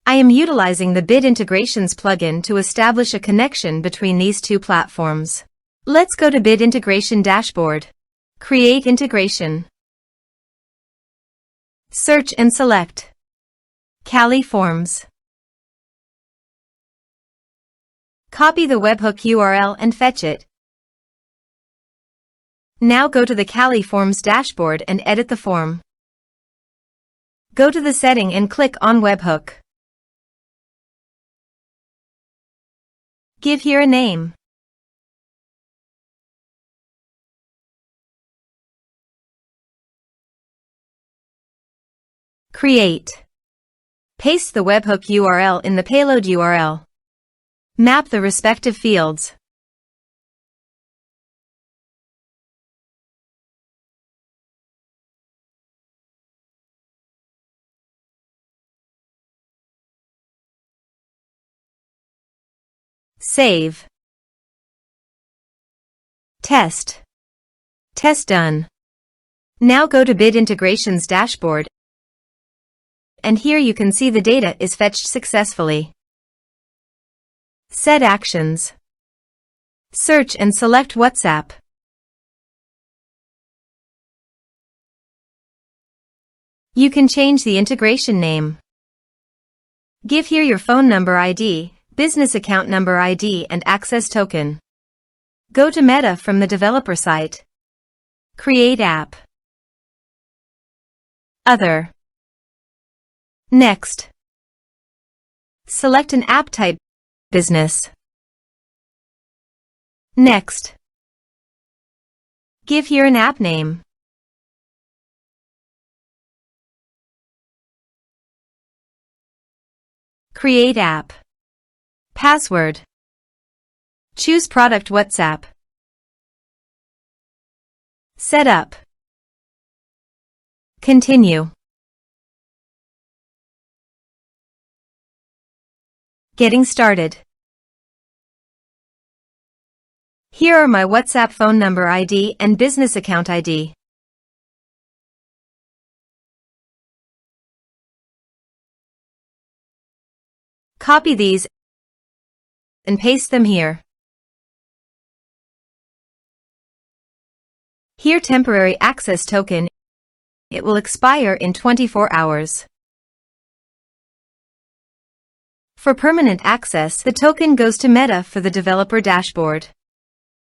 I am utilizing the Bid Integrations plugin to establish a connection between these two platforms. Let's go to Bid Integration Dashboard. Create integration. Search and select Cali Forms. Copy the webhook URL and fetch it. Now go to the Cali Forms dashboard and edit the form. Go to the setting and click on webhook. Give here a name. Create. Paste the webhook URL in the payload URL. Map the respective fields. Save. Test. Test done. Now go to Bid Integrations dashboard, and here you can see the data is fetched successfully. Set actions. Search and select WhatsApp. You can change the integration name. Give here your phone number ID, business account number ID and access token. Go to Meta from the developer site. Create app. Other. Next. Select an app type, business. Next. Give here an app name. Create app. Password. Choose product WhatsApp. Set up. Continue. Getting started. Here are my WhatsApp phone number ID and business account ID. Copy these and paste them here. Here temporary access token. It will expire in 24 hours. For permanent access, the token goes to Meta for the developer dashboard.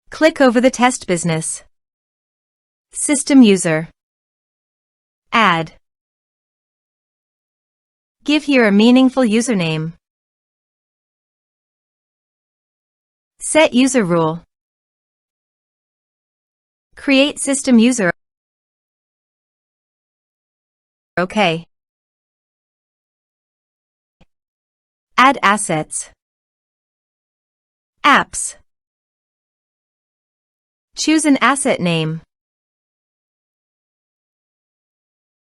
Click over the test business. System user. Add. Give here a meaningful username. Set user rule. Create system user. OK. Add assets. Apps. Choose an asset name.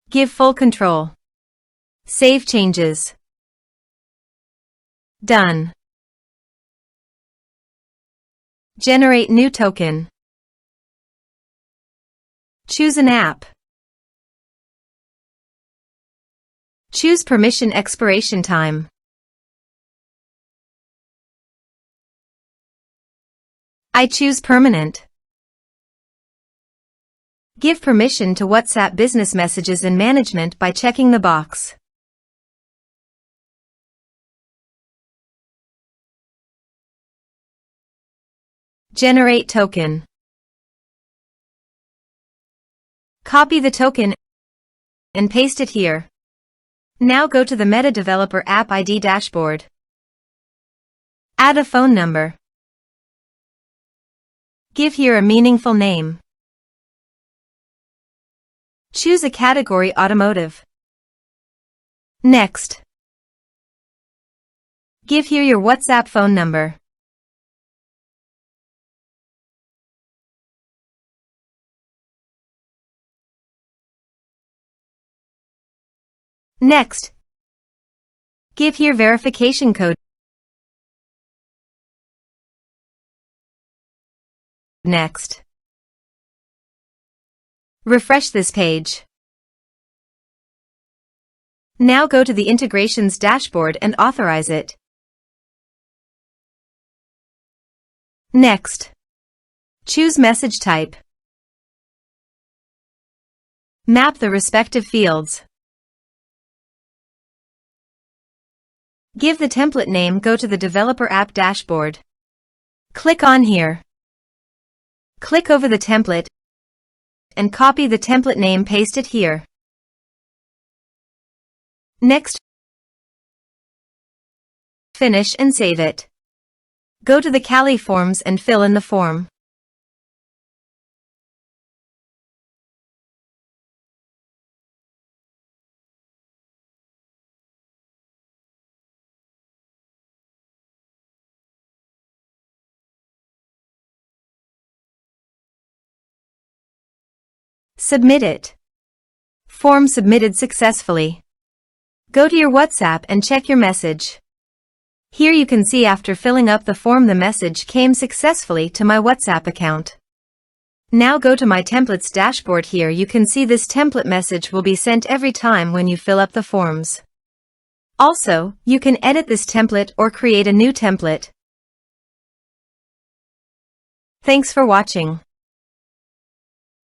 Give full control. Save changes. Done. Generate new token. Choose an app. Choose permission expiration time. I choose permanent. Give permission to WhatsApp business messages and management by checking the box. Generate token. Copy the token and paste it here. Now go to the Meta Developer App ID dashboard. Add a phone number. Give here a meaningful name. Choose a category automotive. Next. Give here your WhatsApp phone number. Next. Give here verification code. Next. Refresh this page. Now go to the integrations dashboard and authorize it. Next, choose message type. Map the respective fields. Give the template name. Go to the Developer App dashboard. Click on here. Click over the template and copy the template name, paste it here. Next, finish and save it. Go to the Cali forms and fill in the form. Submit it. Form submitted successfully. Go to your WhatsApp and check your message. Here you can see after filling up the form the message came successfully to my WhatsApp account. Now go to my templates dashboard. Here you can see this template message will be sent every time when you fill up the forms. Also, you can edit this template or create a new template. Thanks for watching.